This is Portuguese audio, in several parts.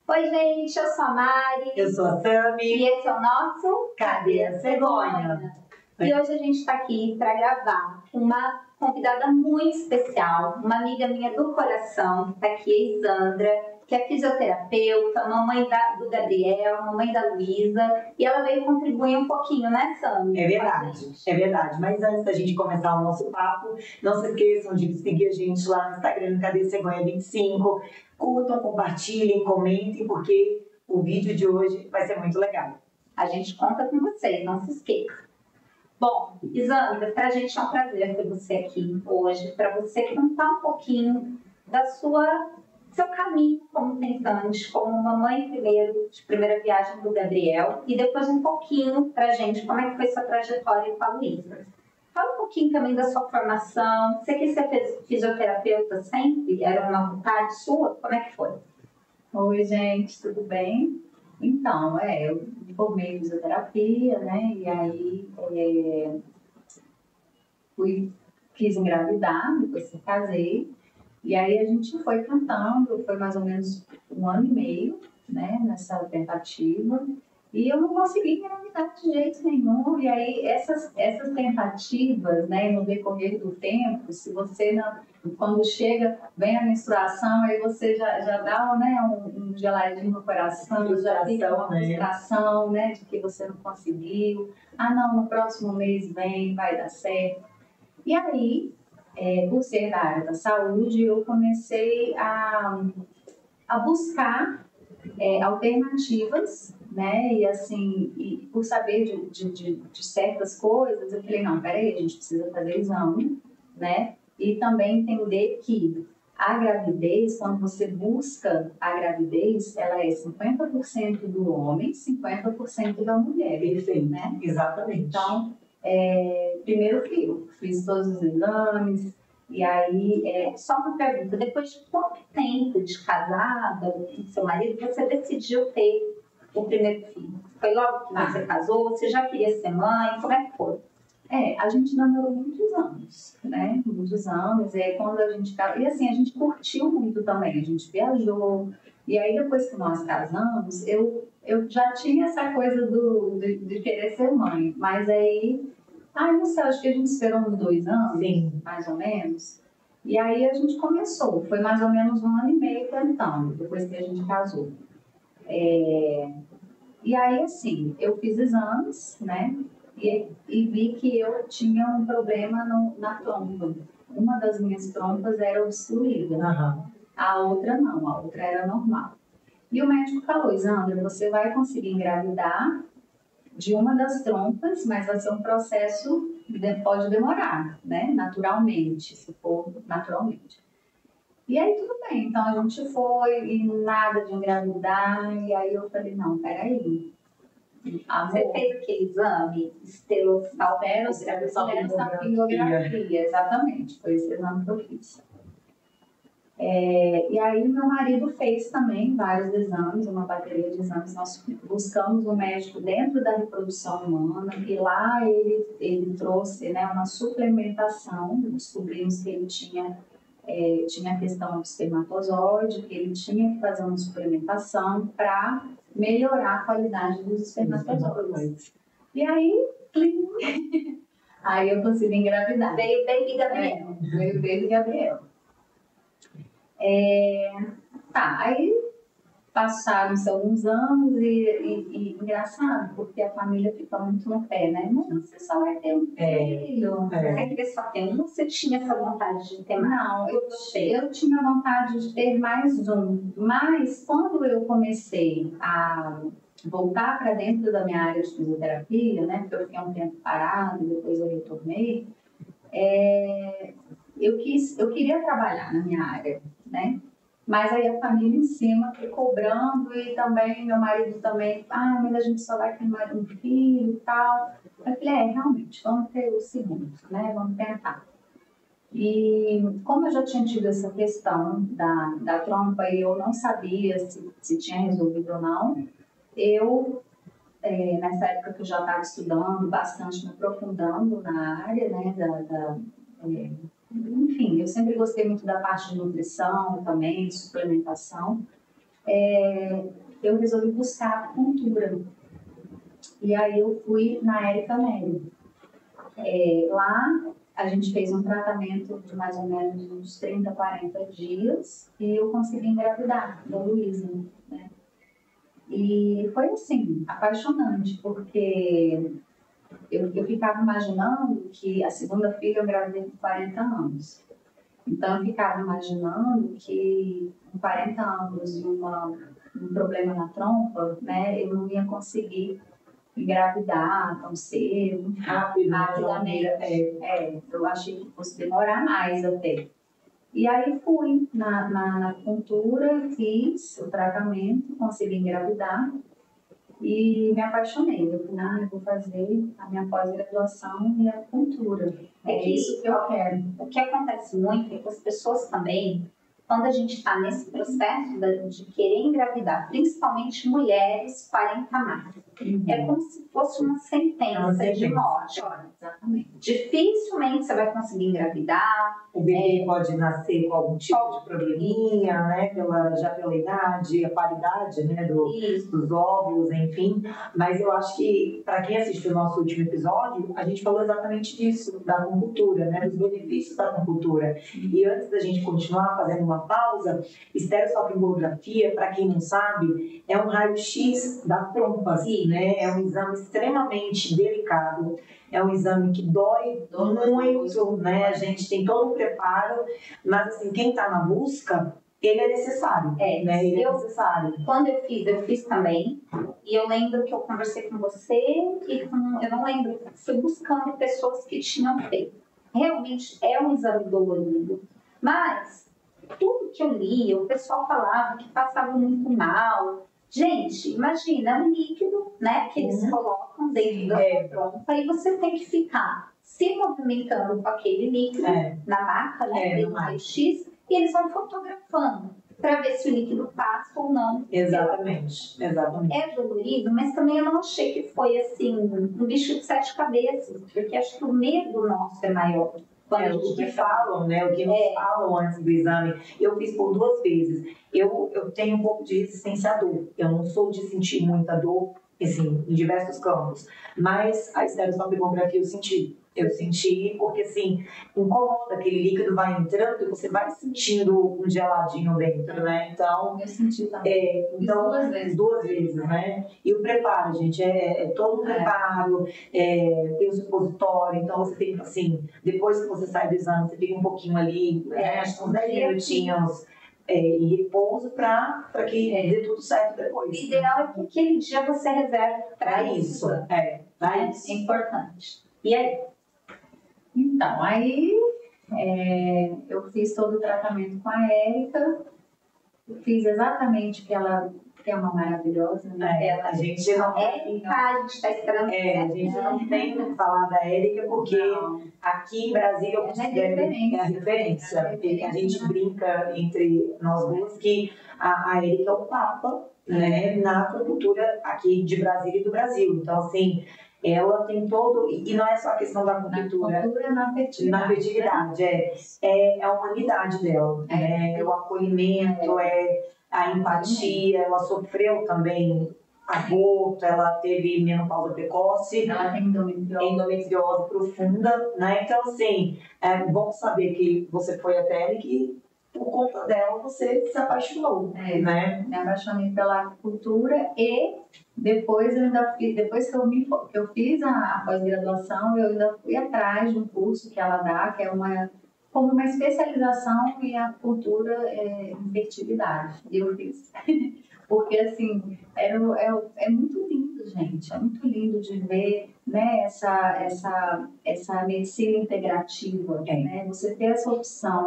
Oi, gente, eu sou a Mari. Eu sou a Sami. E esse é o nosso Cadê a Cegonha? E hoje a gente está aqui para gravar uma convidada muito especial, uma amiga minha do coração, que está aqui, a Isandra, que é fisioterapeuta, mamãe do Gabriel, mamãe da Luísa, e ela veio contribuir um pouquinho, né, Sami? É verdade. Mas antes da gente começar o nosso papo, não se esqueçam de seguir a gente lá no Instagram, Cadê Cegonha 25. Curtam, compartilhem, comentem, porque o vídeo de hoje vai ser muito legal. A gente conta com vocês, não se esqueçam. Bom, Isandra, para a gente é um prazer ter você aqui hoje, para você contar um pouquinho da seu caminho como tentante, como mamãe primeiro, de primeira viagem do Gabriel, e depois um pouquinho para a gente, como é que foi sua trajetória com a Luísa. Fala um pouquinho também da sua formação. Você quis ser fisioterapeuta sempre? Era uma vontade sua? Como é que foi? Oi, gente, tudo bem? Então, eu formei em fisioterapia, né? E aí quis engravidar, depois que casei. E aí a gente foi tentando, foi mais ou menos 1 ano e meio, né? Nessa tentativa. E eu não consegui engravidar de jeito nenhum. E aí essas tentativas, né? No decorrer do tempo, se você não... Quando vem a menstruação, aí você já dá, né, um geladinho no coração, já fica uma frustração, né, de que você não conseguiu. Ah, não, no próximo mês vai dar certo. E aí, por ser da área da saúde, eu comecei a buscar alternativas, né, e assim, por saber de certas coisas, eu falei, não, peraí, a gente precisa fazer exame, né, e também entender que a gravidez, quando você busca a gravidez, ela é 50% do homem, 50% da mulher. Perfeito, né? Exatamente. Então, primeiro eu fiz todos os exames, e aí, só uma pergunta, depois de quanto tempo de casada com seu marido, você decidiu ter o primeiro filho? Foi logo que você casou? Você já queria ser mãe? Como é que foi? A gente namorou muitos anos, né? Muitos anos. E aí, quando a gente... E assim, a gente curtiu muito também. A gente viajou. E aí, depois que nós casamos, eu já tinha essa coisa de querer ser mãe. Mas aí... não sei, acho que a gente esperou uns 2 anos, Sim, mais ou menos. E aí, a gente começou. Foi mais ou menos 1 ano e meio tentando, depois que a gente casou. E aí, assim, eu fiz exames, né? E vi que eu tinha um problema na trompa. Uma das minhas trompas era obstruída. A outra não, a outra era normal. E o médico falou, Isandra, você vai conseguir engravidar de uma das trompas, mas vai ser um processo que pode demorar, né? Naturalmente, se for naturalmente. E aí tudo bem, então a gente foi e nada de engravidar, e aí eu falei, não, peraí. Você fez aquele exame? Esterossalpingografia, exatamente, foi esse exame que eu fiz. E aí meu marido fez também vários exames, uma bateria de exames. Nós buscamos um médico dentro da reprodução humana e lá ele trouxe, né, uma suplementação. Descobrimos que ele tinha a questão do espermatozoide, que ele tinha que fazer uma suplementação para melhorar a qualidade dos espermatozoides. E aí, aí eu consegui engravidar. Veio o baby Gabriel. Veio o baby Gabriel. Aí passaram-se alguns anos e engraçado, porque a família fica muito no pé, né? Mas você só vai ter um filho. Você queria só ter um? Você tinha essa vontade de ter mais? Não, eu tinha vontade de ter mais um. Mas quando eu comecei a voltar para dentro da minha área de fisioterapia, né? Porque eu fiquei um tempo parado e depois eu retornei, eu queria trabalhar na minha área, né? Mas aí a família em cima cobrando e também meu marido também, mas a gente só vai ter mais um filho e tal. Eu falei, realmente, vamos ter o segundo, né? Vamos tentar. E como eu já tinha tido essa questão da trompa e eu não sabia se tinha resolvido ou não, nessa época que eu já estava estudando bastante, me aprofundando na área, né, enfim, eu sempre gostei muito da parte de nutrição também, de suplementação. eu resolvi buscar acupuntura. E aí eu fui na Érica Neri. Lá a gente fez um tratamento de mais ou menos uns 30, 40 dias e eu consegui engravidar da Luísa, né? E foi assim, apaixonante, porque eu ficava imaginando que a segunda filha eu engravidei com 40 anos. Então eu ficava imaginando que com 40 anos e um problema na trompa, né, eu não ia conseguir engravidar tão cedo, rapidamente. Eu achei que fosse demorar mais até. E aí fui na acupuntura, fiz o tratamento, consegui engravidar e me apaixonei. Eu falei, eu vou fazer a minha pós-graduação em acupuntura. É isso que eu quero. O que acontece muito é que as pessoas também, quando a gente está nesse processo de querer engravidar, principalmente mulheres 40 mais, é como se fosse uma sentença de morte. Exatamente. Dificilmente você vai conseguir engravidar. O bebê pode nascer com algum tipo de probleminha, né? Já pela idade, a qualidade, né? Dos óvulos, enfim. Mas eu acho que, para quem assistiu o nosso último episódio, a gente falou exatamente disso, da acupuntura, né? Dos benefícios da acupuntura. E antes da gente continuar fazendo uma pausa, estereossopingografia, para quem não sabe, é um raio-x da trompa, né? É um exame extremamente delicado. É um exame que dói muito, né? A gente tem todo um preparo, mas assim, quem está na busca, ele é necessário, né? Ele é necessário. Quando eu fiz também, e eu lembro que eu conversei com você e eu não lembro, fui buscando pessoas que tinham feito. Realmente é um exame dolorido, mas tudo que eu li, o pessoal falava que passava muito mal. Gente, imagina, é um líquido, né, que eles colocam dentro da sua trompa e você tem que ficar se movimentando com aquele líquido na maca, né, no raio-x, e eles vão fotografando para ver se o líquido passa ou não. Exatamente. É dolorido, mas também eu não achei que foi assim um bicho de 7 cabeças, porque acho que o medo nosso é maior. O que falam, né? O que nos falam antes do exame. Eu fiz por 2 vezes. Eu tenho um pouco de resistência à dor. Eu não sou de sentir muita dor, assim, em diversos campos. Mas a estereossopingografia eu senti. Eu senti porque, assim, incomoda, aquele líquido vai entrando e você vai sentindo um geladinho dentro, né? Então, eu senti também. Então, 2 vezes, né? E o preparo, gente, é todo um preparo, tem o supositório, então você tem, assim, depois que você sai do exame, você fica um pouquinho ali, acho que uns 10 minutinhos em repouso para que dê tudo certo depois. O ideal é que aquele dia você reserve para isso. É importante. E aí? Então, aí eu fiz todo o tratamento com a Érica, fiz exatamente o que ela é uma maravilhosa, né? A gente não a gente está esperando. A gente não tem que falar da Érica, porque aqui em Brasília eu considero a referência. A gente brinca entre nós duas que a Érica é o papa, né, na acupuntura aqui de Brasília e do Brasil. Então, assim, ela tem todo, e não é só a questão da acupuntura, na afetividade, é a humanidade dela, né? O acolhimento, a empatia. Ela sofreu também aborto, ela teve menopausa precoce, ela tem endometriose profunda, né? Então, assim, é bom saber que você foi até ela e que por conta dela você se apaixonou, né? Me apaixonei pela acupuntura e depois eu ainda fiz, depois que eu fiz a pós-graduação, eu ainda fui atrás de um curso que ela dá, que é como uma especialização em acupuntura em fertilidade. E eu fiz. Porque, assim, é muito lindo, gente. É muito lindo de ver, né, essa medicina integrativa. Né? Você ter essa opção,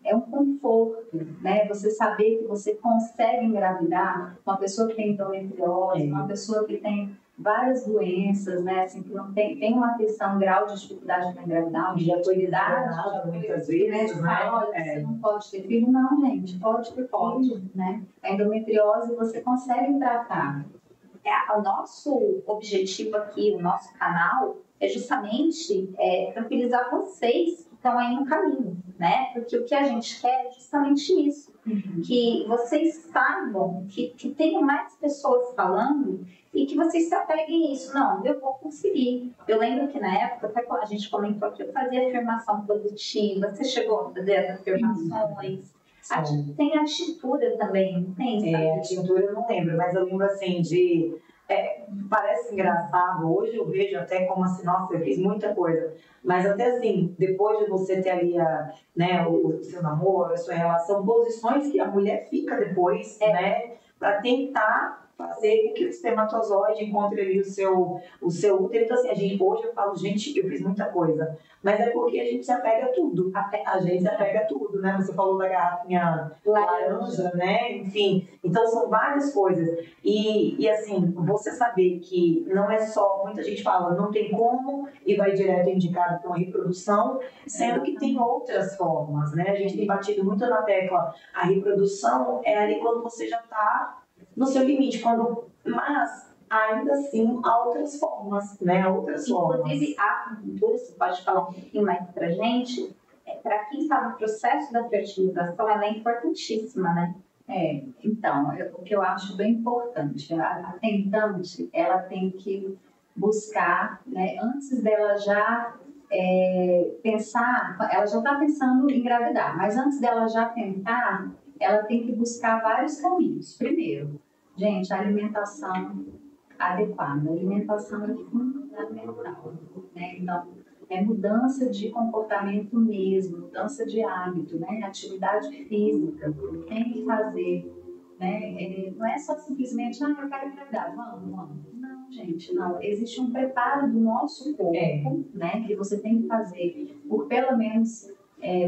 é um conforto, né? Você saber que você consegue engravidar uma pessoa que tem endometriose, uma pessoa que tem várias doenças, né? Assim, que não tem uma questão, grau de dificuldade para engravidar, de atividade, muitas vezes, né? Olha, você não pode ter filho, não, gente, pode ter filho, né? A endometriose você consegue tratar. O nosso objetivo aqui, o nosso canal, é justamente tranquilizar vocês que estão aí no caminho, né? Porque o que a gente quer é justamente isso, que vocês saibam, que tenham mais pessoas falando e que vocês se apeguem a isso. Não, eu vou conseguir. Eu lembro que na época, até quando a gente comentou aqui, eu fazia afirmação positiva, você chegou a fazer as afirmações. Tem a tintura também, não tem? Sabe? A tintura eu não lembro, mas eu lembro assim de... parece engraçado, hoje eu vejo até como assim, nossa, eu fiz muita coisa, mas até assim, depois de você ter ali o seu namoro, a sua relação, posições que a mulher fica depois, né, para tentar fazer com que o espermatozoide encontre ali o seu útero. Então assim, hoje eu falo, gente, eu fiz muita coisa, mas é porque a gente se apega a tudo, a gente se apega a tudo, né, você falou da garrafinha laranja, né, enfim, então são várias coisas, e assim, você saber que não é só, muita gente fala, não tem como e vai direto indicado para uma reprodução, sendo que tem outras formas, né, a gente tem batido muito na tecla, a reprodução é ali quando você já está no seu limite, mas ainda assim há outras formas, né? Inclusive, a acupuntura, você pode falar um pouquinho mais pra gente, para quem está no processo da fertilização, ela é importantíssima, né? Então, o que eu acho bem importante, a tentante, ela tem que buscar, né, antes dela já pensar, ela já está pensando em engravidar, mas antes dela já tentar, ela tem que buscar vários caminhos. Primeiro, gente, a alimentação adequada. A alimentação é fundamental, né? Então, mudança de comportamento mesmo, mudança de hábito, né? Atividade física, tem que fazer, né? Não é só simplesmente, eu quero engravidar, vamos. Não, gente, não. Existe um preparo do nosso corpo, né? Que você tem que fazer por pelo menos,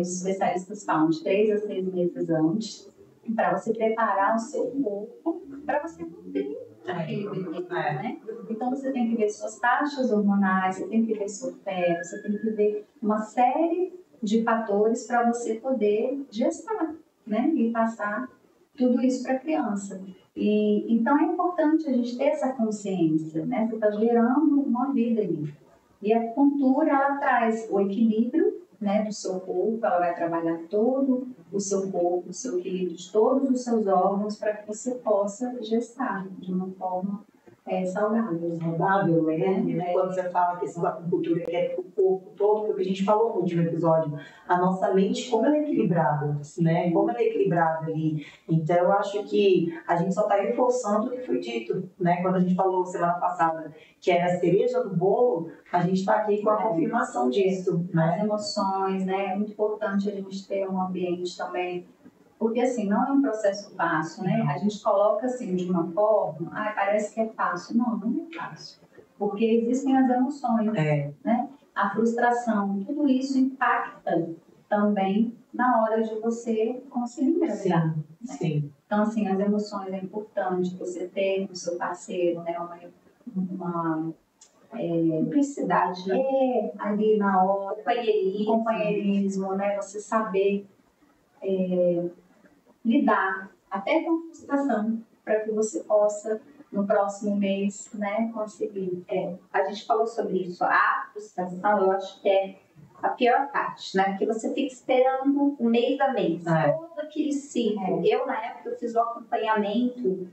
os especialistas falam, de 3 a 6 meses antes, para você preparar o seu corpo para você cumprir aquele bebê, né? Então você tem que ver suas taxas hormonais, você tem que ver seu pé, você tem que ver uma série de fatores para você poder gestar, né? E passar tudo isso para a criança. E então é importante a gente ter essa consciência, né? Você está gerando uma vida ali. E a acupuntura, ela traz o equilíbrio, né, do seu corpo, ela vai trabalhar todo o seu corpo, o seu equilíbrio de todos os seus órgãos para que você possa gestar de uma forma saudável. Saudável, né? Quando você fala que essa acupuntura que é o corpo todo, porque a gente falou no último episódio, a nossa mente, como ela é equilibrada, né? Como ela é equilibrada ali. Então, eu acho que a gente só está reforçando o que foi dito, né? Quando a gente falou semana passada que era a cereja do bolo, a gente está aqui com a confirmação disso, né? As emoções, né? É muito importante a gente ter um ambiente também, porque assim, não é um processo fácil, né? A gente coloca assim de uma forma, parece que é fácil. Não é fácil, porque existem as emoções, né? A frustração, tudo isso impacta também na hora de você conseguir engravidar. Sim. Então, assim, as emoções é importante você ter com o seu parceiro, né? Uma Cumplicidade, ali na hora, companheirismo, né? Você saber lidar até com a frustração para que você possa no próximo mês, né, conseguir. A gente falou sobre isso. A frustração, eu acho que é a pior parte, né? Porque você fica esperando um mês a mês, todo aquele ciclo. Eu, na época, eu fiz o acompanhamento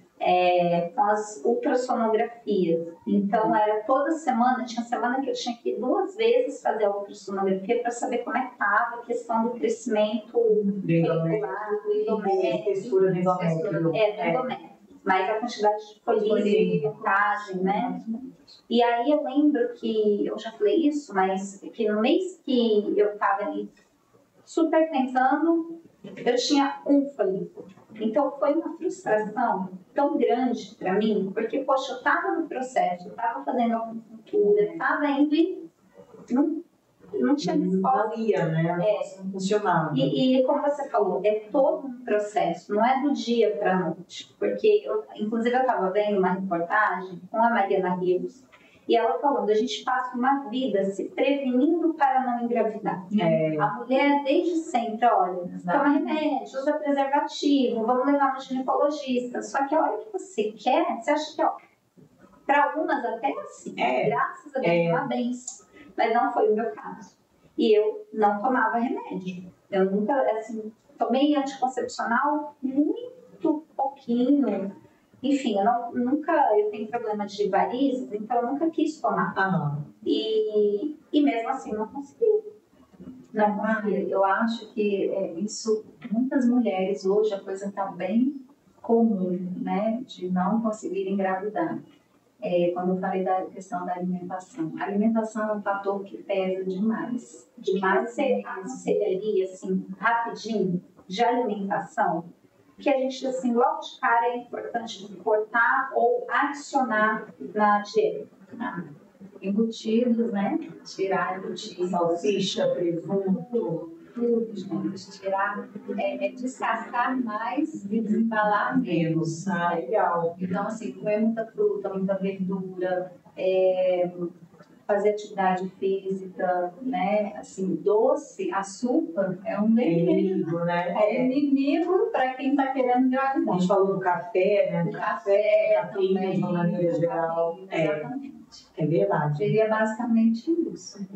com as ultrassonografias. Então, era toda semana, tinha semana que eu tinha que ir 2 vezes fazer a ultrassonografia para saber como é que estava a questão do crescimento do endométrio, textura do endométrio. Mas a quantidade de folículos, montagem, né? E aí eu lembro que, eu já falei isso, mas que no mês que eu estava ali super tentando, eu tinha um folículo. Então foi uma frustração tão grande para mim, porque, poxa, eu estava no processo, eu estava fazendo acupuntura, estava indo e não tinha resposta. Não ia, né? Não funcionava. E como você falou, é todo um processo, não é do dia para a noite. Porque, inclusive, eu estava vendo uma reportagem com a Mariana Rios, e ela falando, a gente passa uma vida se prevenindo para não engravidar. A mulher, desde sempre, olha, toma remédio, usa preservativo, vamos levar no ginecologista. Só que a hora que você quer, você acha que, para algumas até assim, graças a Deus, uma benção. Mas não foi o meu caso. E eu não tomava remédio. Eu nunca, assim, tomei anticoncepcional muito pouquinho. Enfim, eu tenho problema de varizes, então eu nunca quis tomar. E mesmo assim não consegui. Não, Maria, eu acho que isso, muitas mulheres hoje, a coisa está bem comum, né, de não conseguir engravidar. Quando eu falei da questão da alimentação. A alimentação é um fator que pesa demais. Demais. Você aconselharia, assim, rapidinho, de alimentação, que a gente, assim, logo de cara é importante cortar ou adicionar na dieta? Embutidos, né? Tirar embutidos. Salsicha, presunto. Tudo, gente. Tirar, descascar mais e desembalar menos. Legal. Então, assim, comer muita fruta, muita verdura, fazer atividade física, né? Assim, doce, açúcar é um inimigo, né? É inimigo para quem está querendo engravidar. A gente falou do café, né? Do café, cafeína, de uma maneira geral. Exatamente. É verdade. Seria basicamente isso.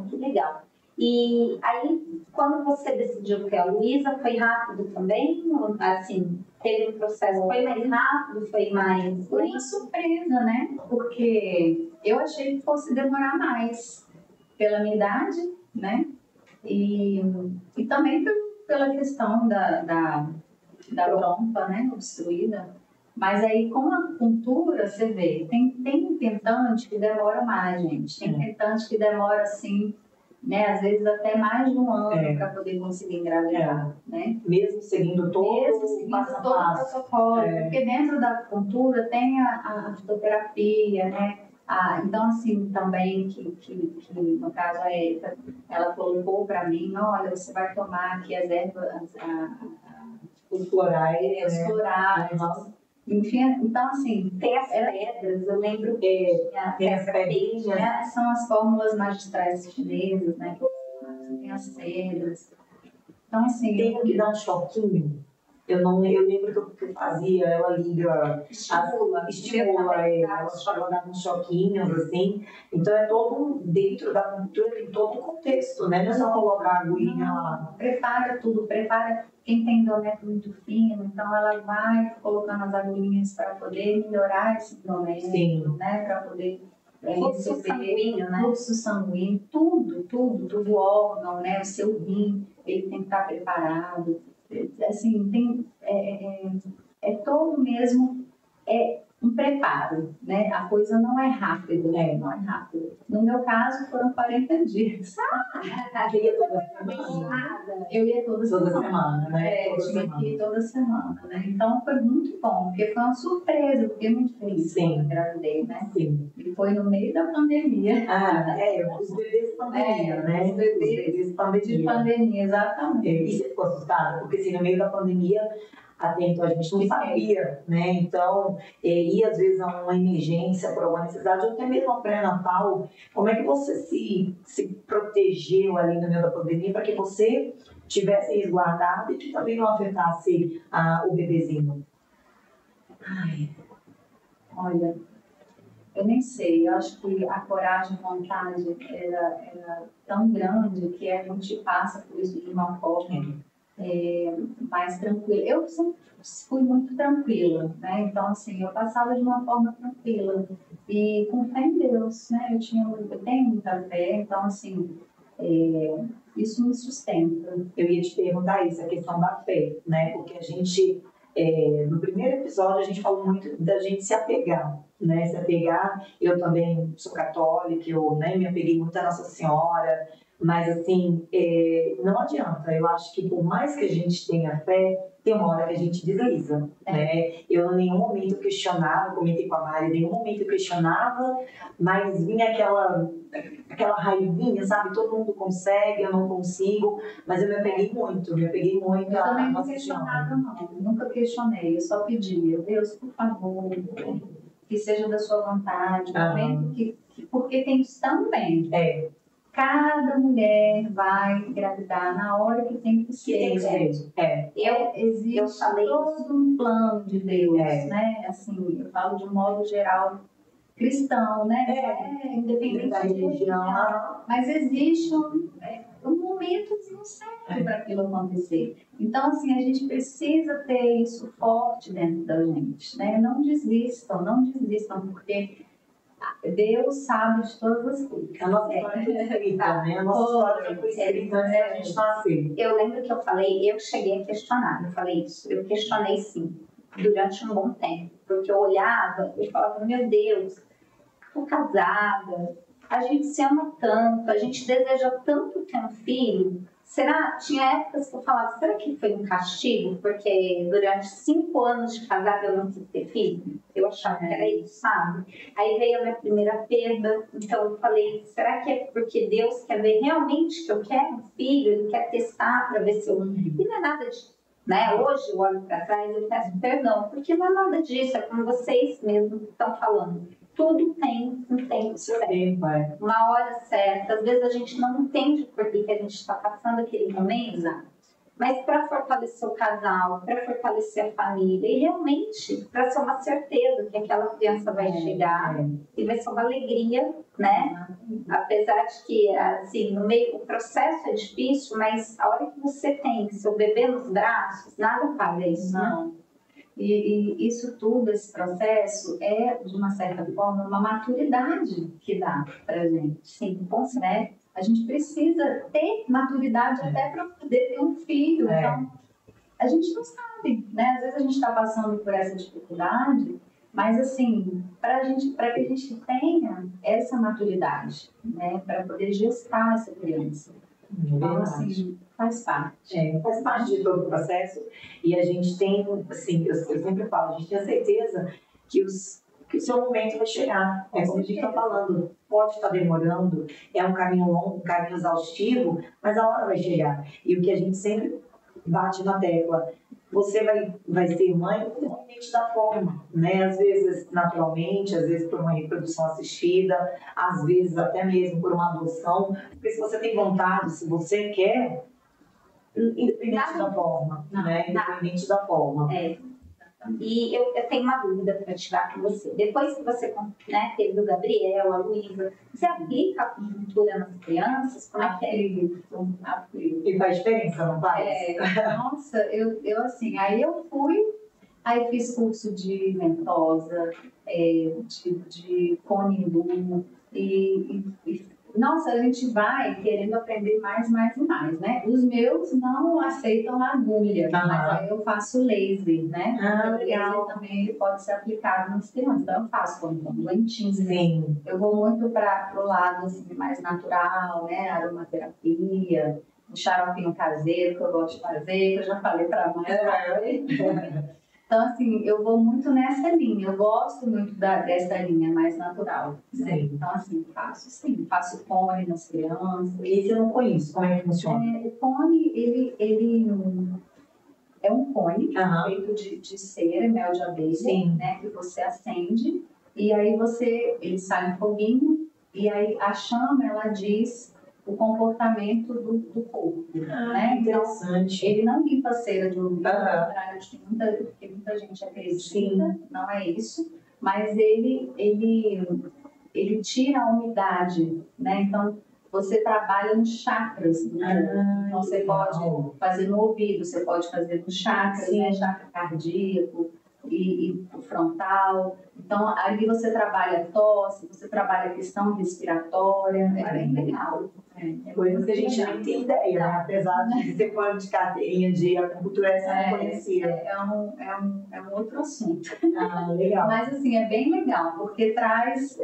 Que legal. E aí, quando você decidiu que a Luísa, foi rápido também? Assim, teve um processo, foi mais rápido, foi mais... Foi uma surpresa, né? Porque eu achei que fosse demorar mais pela minha idade, né? E também pela questão da trompa, né? Obstruída. Mas aí, com a acupuntura, você vê, tem tentante que demora mais, gente. Tem tentante que demora, assim, né? Às vezes até mais de um ano para poder conseguir engravidar, né? Mesmo seguindo todo o protocolo. Porque dentro da acupuntura tem a fitoterapia, né? Então, assim, também, que no caso a Érica, ela colocou para mim, olha, você vai tomar aqui as ervas, os florais, os florais. Enfim, então, assim, tem as pedras, eu lembro que tem as pedrinhas, são as fórmulas magistrais chinesas, né? Tem as pedras. Então, assim, tem que dar um choquinho. Eu lembro que eu fazia, ela liga, estimula ela dá uns choquinhos, assim. Então é todo dentro da cultura, tem todo o contexto, né? Não é só colocar a agulhinha lá. Prepara tudo, quem tem endométrio muito fino, então ela vai colocando as agulhinhas para poder melhorar esse endométrio, né? Para poder fluxo sanguíneo, né? Fluxo sanguíneo, tudo órgão, né? O seu rim, ele tem que estar preparado. Assim, todo mesmo um preparo, né? A coisa não é rápida, né? Não é rápido. No meu caso, foram 40 dias. Eu ia toda semana. Eu ia toda semana, né? Tinha que ir toda semana, né? Então, foi muito bom, porque foi uma surpresa, fiquei muito feliz quando eu engravidei, né? Sim. E foi no meio da pandemia. Os bebês pandemia, né? Os bebês de pandemia, exatamente. E você ficou assustada? Porque, assim, no meio da pandemia, até então a gente não sabia, né? Então, ir às vezes a uma emergência por alguma necessidade, ou até mesmo ao pré-natal, como é que você se protegeu ali no meio da pandemia para que você tivesse resguardado e que também não afetasse o bebezinho? Olha, eu nem sei, eu acho que a coragem, a vontade era tão grande que a gente passa por isso de uma forma mais tranquila. Eu sempre fui muito tranquila, né? Então, assim, eu passava de uma forma tranquila e com fé em Deus, né? Eu tenho muita fé, então, assim, isso me sustenta. Eu ia te perguntar isso, a questão da fé, né? Porque a gente, no primeiro episódio, a gente falou muito da gente se apegar, né? Se apegar, eu também sou católica, eu, né, me apeguei muito à Nossa Senhora, mas, assim, não adianta. Eu acho que por mais que a gente tenha fé, tem uma hora que a gente desliza, né? Eu em nenhum momento questionava, comentei com a Mari, em nenhum momento eu questionava, mas vinha aquela raivinha, sabe? Todo mundo consegue, eu não consigo, mas eu me apeguei muito Eu também não Nossa questionava, Senhora. não. Nunca questionei, eu só pedia, Deus, por favor, que seja da sua vontade, porque tem isso também. Cada mulher vai engravidar na hora que tem que ser. Existe todo um plano de Deus, né? Assim, eu falo de um modo geral, cristão, né? Independente da religião. Mas existe um momentozinho certo para aquilo acontecer. Então, assim, a gente precisa ter isso forte dentro da gente, né? Não desistam, porque Deus sabe de todas as coisas. A nossa história foi escrita, né? A nossa história foi escrita antes da gente nascer. Eu lembro que eu falei, eu cheguei a questionar, eu falei isso, eu questionei sim, durante um bom tempo, porque eu olhava e falava, meu Deus, tô casada, a gente se ama tanto, a gente deseja tanto ter um filho. Será? Tinha épocas que eu falava, será que foi um castigo? Porque durante 5 anos de casada eu não quis ter filho. Eu achava que era isso, sabe? Aí veio a minha primeira perda, então eu falei, será que é porque Deus quer ver realmente que eu quero um filho? Ele quer testar para ver se eu... E não é nada disso. Né? Hoje eu olho para trás e eu peço perdão, porque não é nada disso, é como vocês mesmos estão falando. Tudo tem um tempo certo, uma hora certa. Às vezes a gente não entende por que a gente está passando aquele momento, mas para fortalecer o casal, para fortalecer a família e realmente para ser uma certeza que aquela criança vai chegar e vai ser uma alegria, né? Apesar de que assim, no meio, o processo é difícil, mas a hora que você tem seu bebê nos braços, nada paga isso, não. Né? E isso tudo, esse processo, é, de uma certa forma, uma maturidade que dá pra gente. Sim, com certeza. Né? A gente precisa ter maturidade até para poder ter um filho. Então, a gente não sabe, né? Às vezes a gente está passando por essa dificuldade, mas assim, para que a gente tenha essa maturidade, né? Para poder gestar essa criança. Então, assim, faz parte. Faz parte de todo o processo. E a gente tem, assim, eu sempre falo, a gente tem a certeza que o seu momento vai chegar. É como a gente está falando, pode estar demorando, é um caminho longo, um caminho exaustivo, mas a hora vai chegar. E o que a gente sempre bate na tecla, você vai ser mãe independente da forma, né? Às vezes naturalmente, às vezes por uma reprodução assistida, às vezes até mesmo por uma adoção, porque se você tem vontade, se você quer, independente da forma, né? Independente da forma. E eu tenho uma dúvida para tirar para você. Depois que você, né, teve o Gabriel, a Luísa, você aplica a acupuntura nas crianças? Como é que é? Aplico. E faz diferença, não faz? Nossa, eu assim, aí fiz curso de ventosa, de cone hindu, nossa, a gente vai querendo aprender mais, né? Os meus não aceitam agulha, mas aí eu faço laser, né? O laser também ele pode ser aplicado nas crianças, então eu faço com lentinho. Sim. Eu vou muito para o lado assim, mais natural, né? Aromaterapia, um xaropinho caseiro que eu gosto de fazer, que eu já falei para a mãe. Então, assim, eu vou muito nessa linha. Eu gosto muito dessa linha mais natural. Né? Então, assim, faço cone nas crianças. Esse eu não conheço. Como é que funciona? O cone, ele é um cone feito de cera, mel de abelha, né? Que você acende. E aí ele sai um foguinho. E aí a chama, ela diz o comportamento do corpo, né? Interessante. Então, ele não limpa a cera de ouvido, ao contrário de que muita gente acredita, não é isso, mas ele tira a umidade, né? Então, você trabalha nos chakras, né? Então, você pode fazer no ouvido, você pode fazer nos chakras, né? Chakra cardíaco e frontal. Então, ali você trabalha tosse, você trabalha a questão respiratória, é bem legal. Coisas que a gente nem tem ideia, né? Apesar de ser fã de carteirinha de acupuntura, essa não conhecia. É um outro assunto. Legal. Mas, assim, é bem legal, porque traz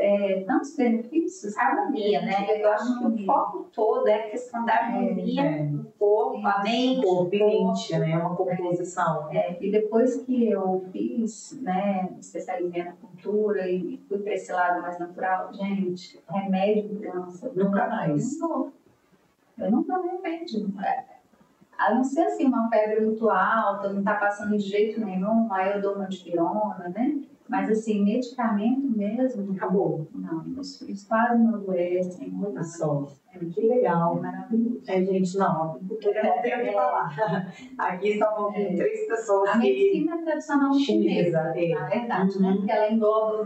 tantos benefícios. Harmonia, né? Eu acho que o foco todo é a questão da harmonia do corpo, a mente. O corpo e mente, né? É uma composição. E depois que eu fiz, né, especializei na acupuntura e fui para esse lado mais natural, gente, remédio de criança. Nunca mais. Eu não dou remédio. A não ser assim, uma febre muito alta, não está passando de jeito nenhum, aí eu dou uma dipirona, né? Mas assim, medicamento mesmo, Acabou. não, meus filhos quase não adoecem. Olha só. Que legal. Maravilhoso. Gente, não, a cultura não tem o que falar. Aqui estavam com 3 pessoas A que... medicina tradicional chinesa, na verdade, né? Porque ela engloba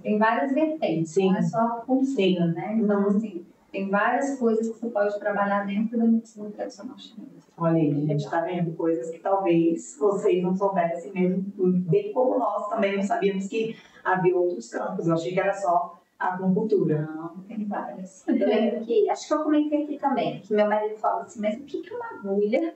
tem várias vertentes, Sim. não é só a cultura, né? Então, assim, tem várias coisas que você pode trabalhar dentro da medicina tradicional chinesa. Olha aí, a gente está vendo coisas que talvez vocês não soubessem mesmo, bem como nós também não sabíamos que havia outros campos. Eu achei que era só a acupuntura. Não, tem várias. Eu lembro que, acho que eu comentei aqui também, que meu marido falava assim, mas o que é uma agulha?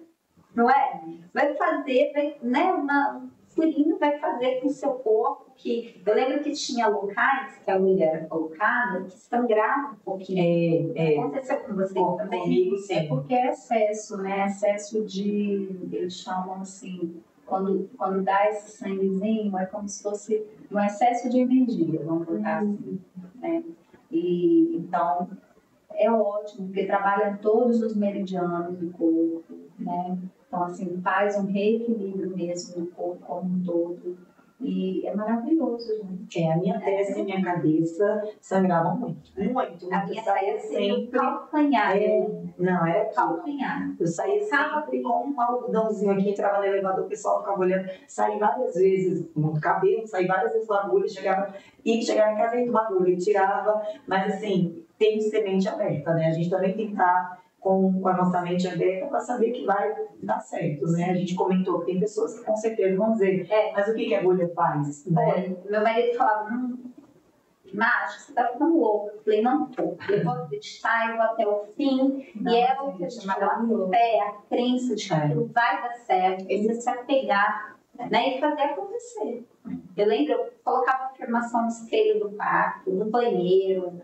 Não é? Vai fazer, né, um furinho vai fazer com o seu corpo, que eu lembro que tinha locais que a agulha era colocada que sangrava um pouquinho. Aconteceu com você também? Comigo, sim. É porque é excesso, né? Excesso de, eles chamam assim, quando dá esse sanguezinho, é como se fosse um excesso de energia, vamos colocar assim, né? E então é ótimo, porque trabalha todos os meridianos do corpo, né? Então, assim, faz um reequilíbrio mesmo do corpo como um todo. E é maravilhoso, gente. A minha testa e minha cabeça sangravam muito. Muito. A minha saía sempre calcanhar. Não, era calcanhar. Eu saía sempre com um algodãozinho aqui, entrava no elevador, o pessoal ficava olhando. Saí várias vezes com o cabelo, saí várias vezes com a agulha, chegava em casa e uma agulha, tirava. Mas, assim, tem semente aberta, né? A gente também tem que estar com a nossa mente aberta para saber que vai dar certo, né? A gente comentou que tem pessoas que com certeza vão dizer, mas o que a agulha faz? Né? Meu marido falava, Mágico, você tá ficando louco. Eu falei, não tô. Eu vou acreditar, eu vou até o fim. Não, e é o que a gente fala, a fé, a crença de que aquilo vai dar certo. E você se apegar, né? E fazer acontecer. Eu lembro, eu colocava afirmação no espelho do quarto, no banheiro.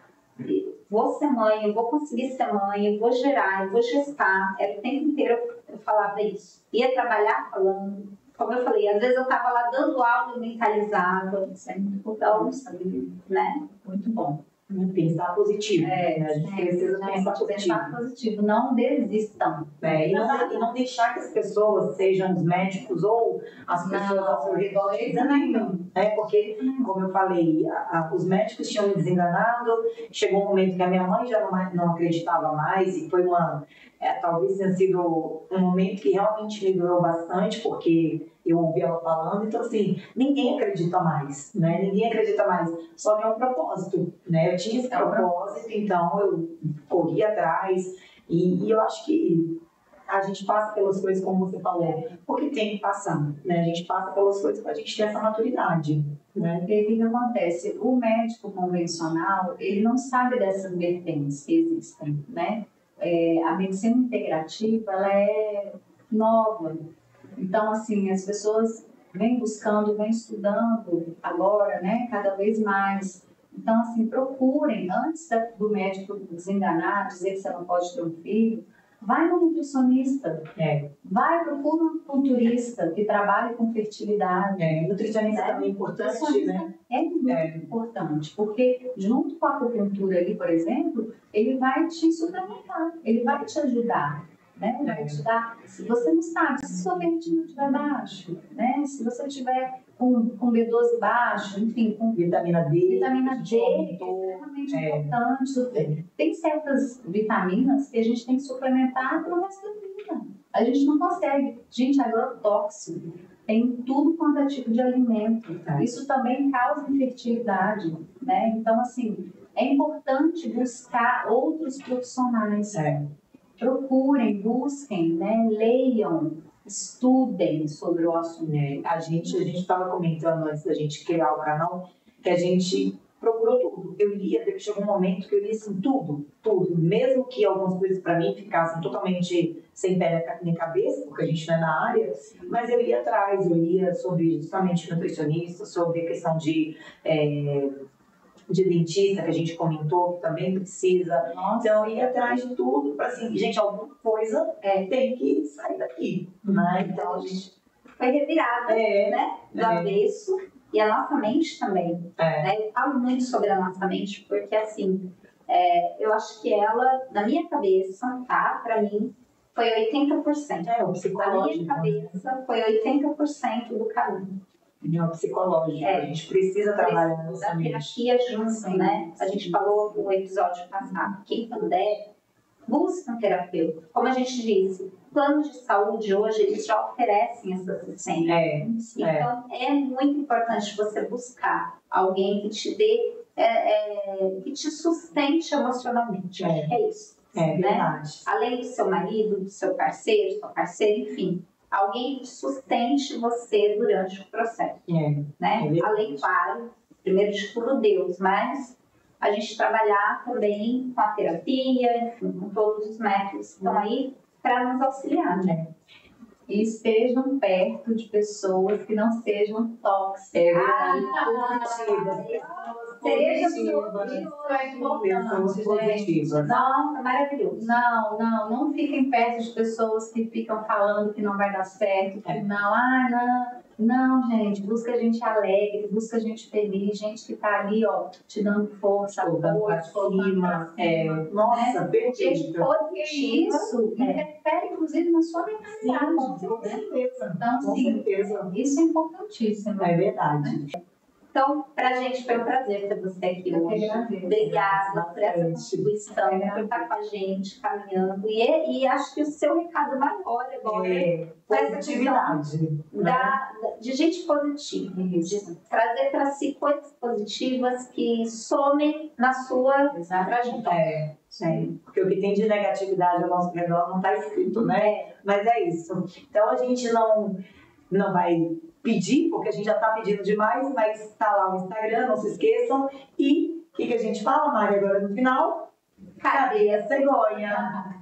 Vou ser mãe, eu vou conseguir ser mãe, eu vou gerar, eu vou gestar. Era o tempo inteiro eu falava isso. Ia trabalhar falando. Como eu falei, às vezes eu estava lá dando aula e mentalizava. Isso é muito legal, sabe? Né? Muito bom. Pensar positivo. Né? A gente precisa pensar positivo. Não desistam. E não deixar que as pessoas, sejam os médicos ou as pessoas ao seu redor, desanimem. Porque, como eu falei, os médicos tinham me desenganado. Chegou um momento que a minha mãe já não acreditava mais. E foi talvez tenha sido um momento que realmente me doeu bastante, porque eu ouvi ela falando. Então, assim, ninguém acredita mais, né? Ninguém acredita mais. Só que é um propósito, né? Eu tinha esse propósito, então eu corri atrás. E eu acho que a gente passa pelas coisas como você falou, porque tem que passar, né? A gente passa pelas coisas para a gente ter essa maturidade, né? E o que acontece? O médico convencional, ele não sabe dessas vertentes que existem, né? A medicina integrativa, ela é nova. Então, assim, as pessoas vêm buscando, vêm estudando agora, né? Cada vez mais. Então, assim, procurem, antes do médico desenganar, dizer que você não pode ter um filho, vai no nutricionista, procura um culturista que trabalhe com fertilidade. Nutricionista também é importante, né? É muito importante, porque junto com a acupuntura ali, por exemplo, ele vai te suplementar, ele vai te ajudar. Né? Vai te dar, se você não sabe, se sua ferritina estiver baixo, né? Se você tiver com B12 baixo, enfim, com vitamina D, é extremamente importante. Tem certas vitaminas que a gente tem que suplementar no resto da vida. A gente não consegue. Gente, agrotóxico tem tudo quanto é tipo de alimento. Isso também causa infertilidade, né? Então, assim, é importante buscar outros profissionais. Procurem, busquem, né? Leiam, estudem sobre o assunto. A gente estava comentando antes da gente criar o canal que a gente procurou tudo. Eu lia, chegou um momento que eu lia assim, tudo. Mesmo que algumas coisas para mim ficassem totalmente sem pé nem cabeça, porque a gente não é na área, mas eu ia atrás, eu lia sobre justamente nutricionista, sobre a questão de dentista, que a gente comentou, que também precisa. Então, ir atrás de tudo, para assim, gente, alguma coisa tem que sair daqui. Né? Então, a gente foi revirada, né? Do avesso. E a nossa mente também. Né? Eu falo muito sobre a nossa mente, porque, assim, eu acho que ela, na minha cabeça, tá? Para mim, foi 80%. O psicológico. Na minha cabeça, foi 80% do caminho. Neuropsicológico. A gente precisa trabalhar Da nessa mente. terapia junto, né? A gente falou no episódio passado, quem puder, busca um terapeuta. Como a gente disse, planos de saúde hoje, eles já oferecem essa assistência. Então, é muito importante você buscar alguém que te dê, que te sustente emocionalmente. Acho que é isso. É verdade. Além do seu marido, do seu parceiro, sua parceira, enfim. Alguém que sustente você durante o processo. Né? Além, claro, primeiro de tudo Deus, mas a gente trabalhar também com a terapia, enfim, com todos os métodos que estão aí para nos auxiliar, né? E estejam perto de pessoas que não sejam tóxicas. Positivas. Nossa, maravilhoso. Não fiquem perto de pessoas que ficam falando que não vai dar certo, que não, gente, busca gente alegre, busca gente feliz, gente que tá ali, ó, te dando força, apoio, te colocando pra cima. Nossa, perfeito. Gente positiva, isso interfere, inclusive, na sua mentalidade. Com certeza. Então, com certeza. Isso é importantíssimo. É verdade. Então, pra gente foi um prazer ter você aqui hoje. Obrigada por essa contribuição, por estar com a gente, caminhando. E acho que o seu recado maior agora é positividade. De gente positiva. De trazer para si coisas positivas que somem na sua trajetória. Porque o que tem de negatividade ao nosso redor não está escrito, né? Mas é isso. Então a gente não vai pedir, porque a gente já está pedindo demais, mas está lá no Instagram, não se esqueçam. E o que a gente fala, Mari, agora no final? Cadê a cegonha?